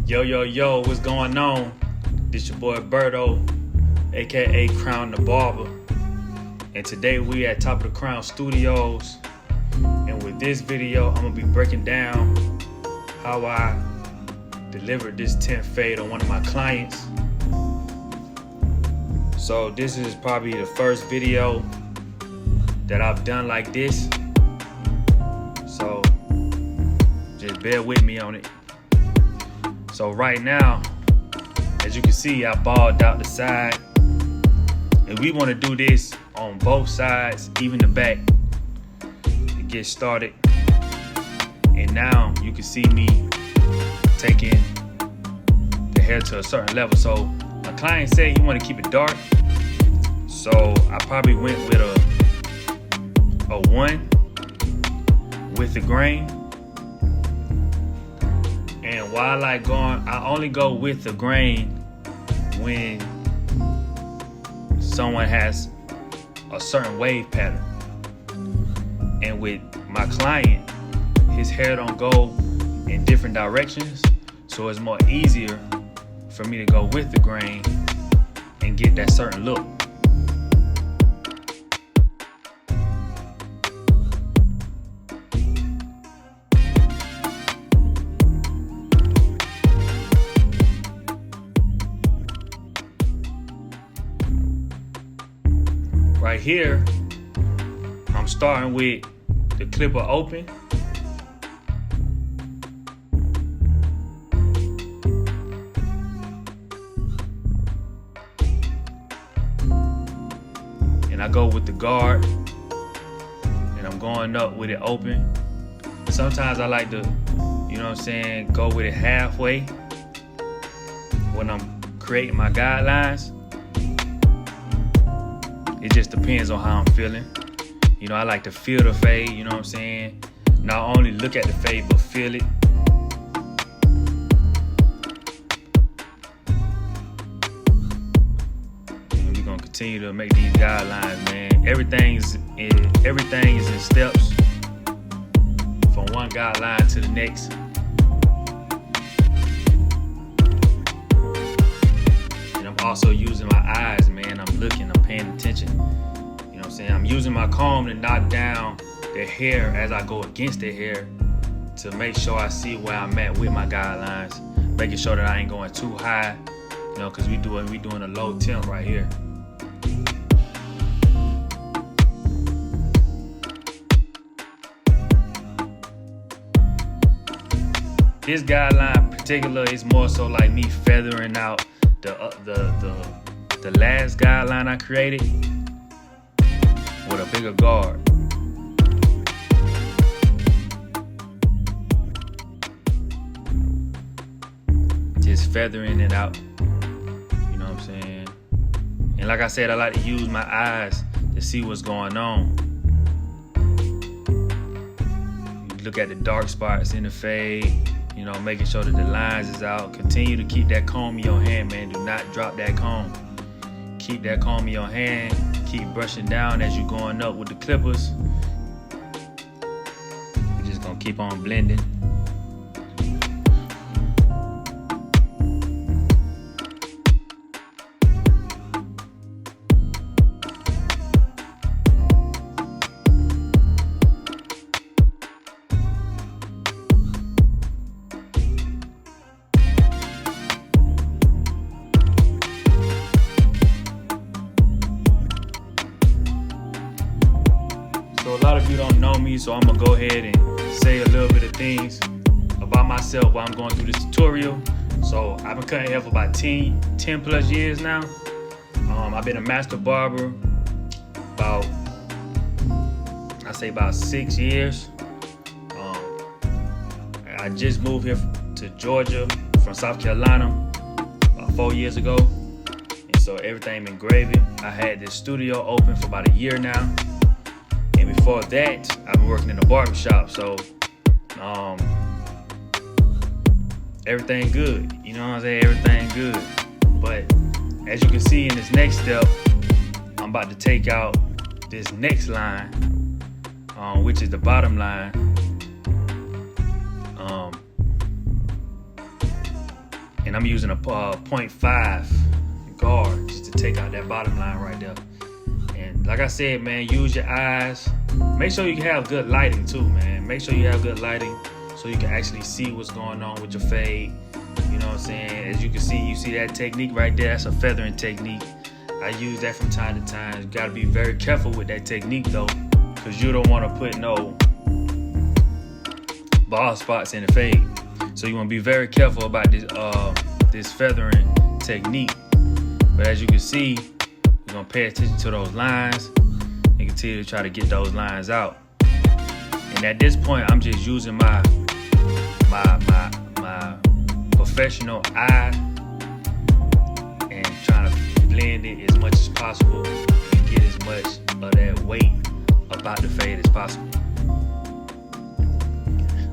Yo, what's going on? This your boy Berto, aka Crown the Barber. And today we at Top of the Crown Studios. And with this video, I'm gonna be breaking down how I delivered this temp fade on one of my clients. So this is probably the first video that I've done like this. So just bear with me on it. So right now, as you can see, I balled out the side. And we want to do this on both sides, even the back, to get started. And now you can see me taking the hair to a certain level. So my client said he want to keep it dark. So I probably went with a 1 with the grain. And while I only go with the grain when someone has a certain wave pattern. And with my client, his hair don't go in different directions, so it's more easier for me to go with the grain and get that certain look. Right here, I'm starting with the clipper open. And I go with the guard, and I'm going up with it open. Sometimes I like to, go with it halfway when I'm creating my guidelines. It just depends on how I'm feeling. I like to feel the fade, Not only look at the fade, but feel it. And we're gonna continue to make these guidelines, man. Everything is in steps from one guideline to the next. And I'm also using my eyes, man. I'm looking, I'm paying attention. I'm using my comb to knock down the hair as I go against the hair to make sure I see where I'm at with my guidelines, making sure that I ain't going too high, because we doing a low temp right here. This guideline in particular is more so like me feathering out the last guideline I created with a bigger guard. Just feathering it out. You know what I'm saying? And like I said, I like to use my eyes to see what's going on. You look at the dark spots in the fade, making sure that the lines is out. Continue to keep that comb in your hand, man. Do not drop that comb. Keep that comb in your hand. Keep brushing down as you're going up with the clippers. We're just gonna keep on blending. So a lot of you don't know me, so I'm gonna go ahead and say a little bit of things about myself while I'm going through this tutorial. So I've been cutting hair for about 10 plus years now. I've been a master barber about 6 years. I just moved here to Georgia from South Carolina about 4 years ago. And so everything been gravy. I had this studio open for about a year now. And before that, I've been working in a barber shop, so everything good. You know what I'm saying? Everything good. But as you can see in this next step, I'm about to take out this next line, which is the bottom line. And I'm using a 0.5 guard just to take out that bottom line right there. And like I said, man, use your eyes. Make sure you have good lighting too, man. Make sure you have good lighting so you can actually see what's going on with your fade. You know what I'm saying? As you can see, you see that technique right there? That's a feathering technique. I use that from time to time. You gotta be very careful with that technique though, because you don't want to put no bald spots in the fade. So you want to be very careful about this feathering technique. But as you can see, we're gonna pay attention to those lines and continue to try to get those lines out. And at this point, I'm just using my professional eye and trying to blend it as much as possible and get as much of that weight about the fade as possible.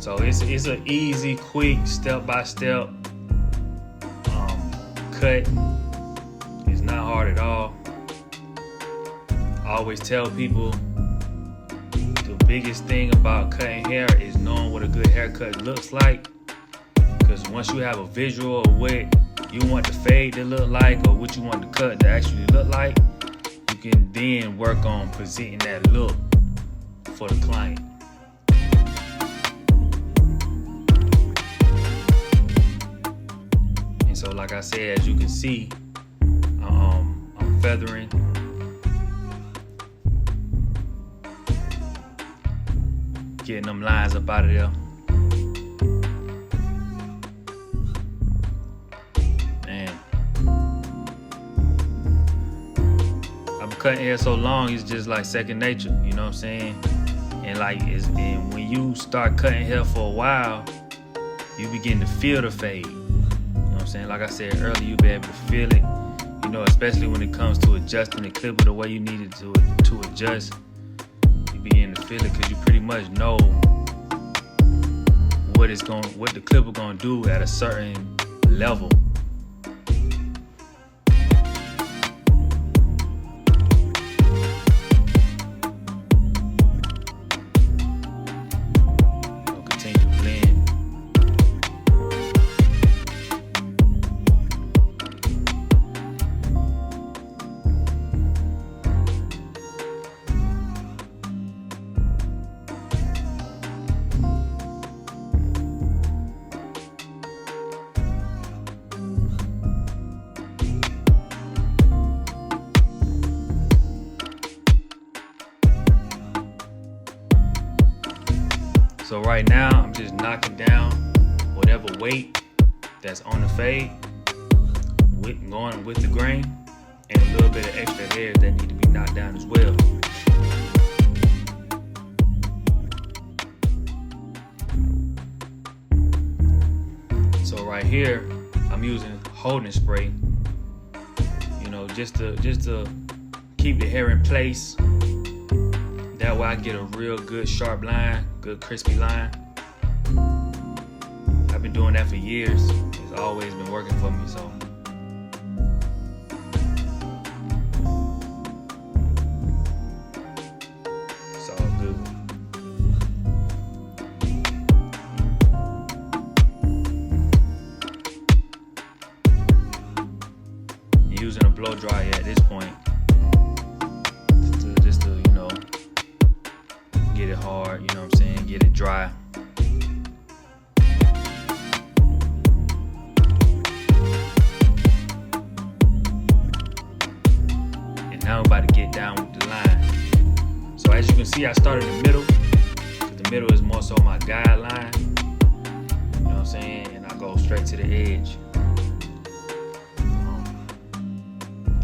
So it's an easy, quick, step-by-step cut. It's not hard at all. I always tell people the biggest thing about cutting hair is knowing what a good haircut looks like. Because once you have a visual of what you want the fade to look like or what you want the cut to actually look like, you can then work on presenting that look for the client. And so like I said, as you can see, I'm feathering. Getting them lines up out of there. Man, I've been cutting hair so long, it's just like second nature, you know what I'm saying? And when you start cutting hair for a while, you begin to feel the fade. You know what I'm saying? Like I said earlier, you'll be able to feel it, you know, especially when it comes to adjusting the clipper the way you need it to adjust. You begin to feel it because you pretty much know what the clipper gonna do at a certain level. So continue to blend. So right now, I'm just knocking down whatever weight that's on the fade, going with the grain, and a little bit of extra hairs that need to be knocked down as well. So right here, I'm using holding spray, you know, just to keep the hair in place. That way I get a real good sharp line, good crispy line. I've been doing that for years. It's always been working for me, so. It's all good. Using a blow dryer at this point. Just to you know, get it hard, you know what I'm saying, get it dry. And now I'm about to get down with the line. So as you can see, I started in the middle, because the middle is more so my guideline. You know what I'm saying? And I go straight to the edge.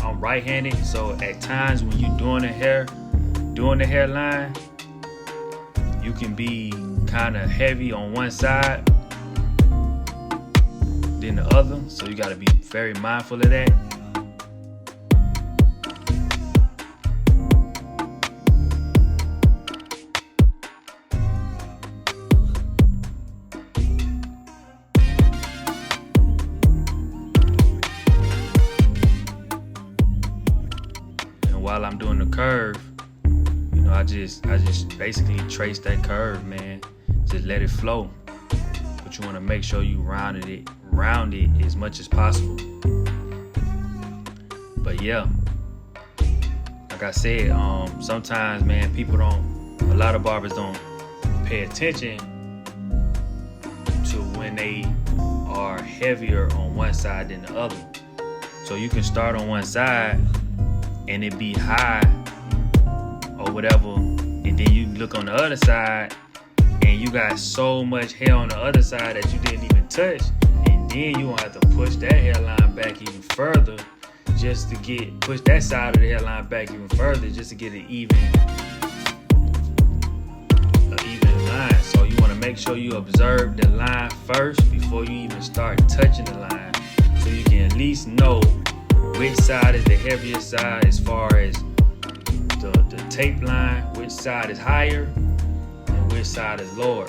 I'm right-handed, so at times when you're doing the hairline, you can be kind of heavy on one side than the other, so you got to be very mindful of that. And while I'm doing the curve, you know, I just basically trace that curve, man. Just let it flow. But you want to make sure you rounded it around it as much as possible. But yeah, like I said, sometimes, man, a lot of barbers don't pay attention to when they are heavier on one side than the other. So you can start on one side and it be high or whatever, and then you look on the other side and you got so much hair on the other side that you didn't even touch, and then you gonna have to push that hairline back even further just to push that side of the hairline back even further just to get an even line. So you want to make sure you observe the line first before you even start touching the line, so you can at least know which side is the heaviest side as far as the tape line, which side is higher and which side is lower.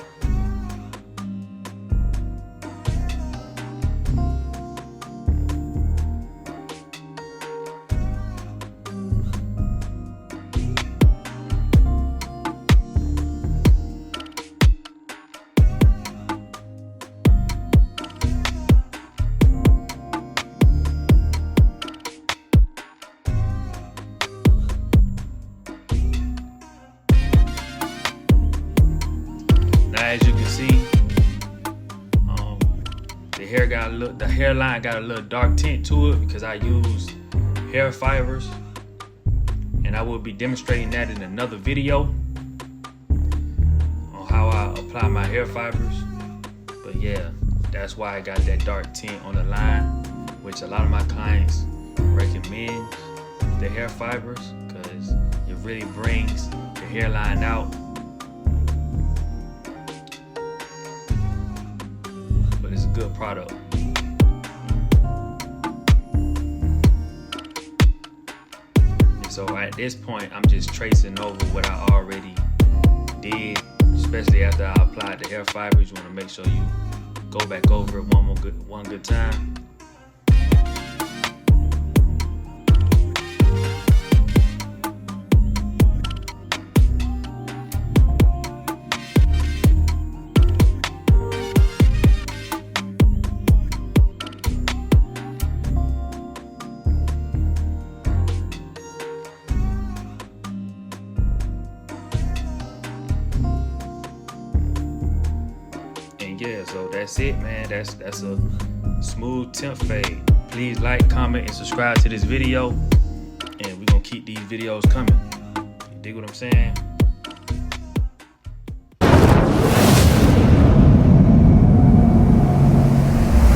As you can see, the hairline got a little dark tint to it because I used hair fibers, and I will be demonstrating that in another video on how I apply my hair fibers. But yeah, that's why I got that dark tint on the line, which a lot of my clients recommend the hair fibers because it really brings the hairline out. It's a good product. And so at this point, I'm just tracing over what I already did, especially after I applied the hair fibers. You want to make sure you go back over it one good time. Yeah, so that's it, man. That's a smooth temp fade. Please like, comment, and subscribe to this video, and we're gonna keep these videos coming. You dig what I'm saying?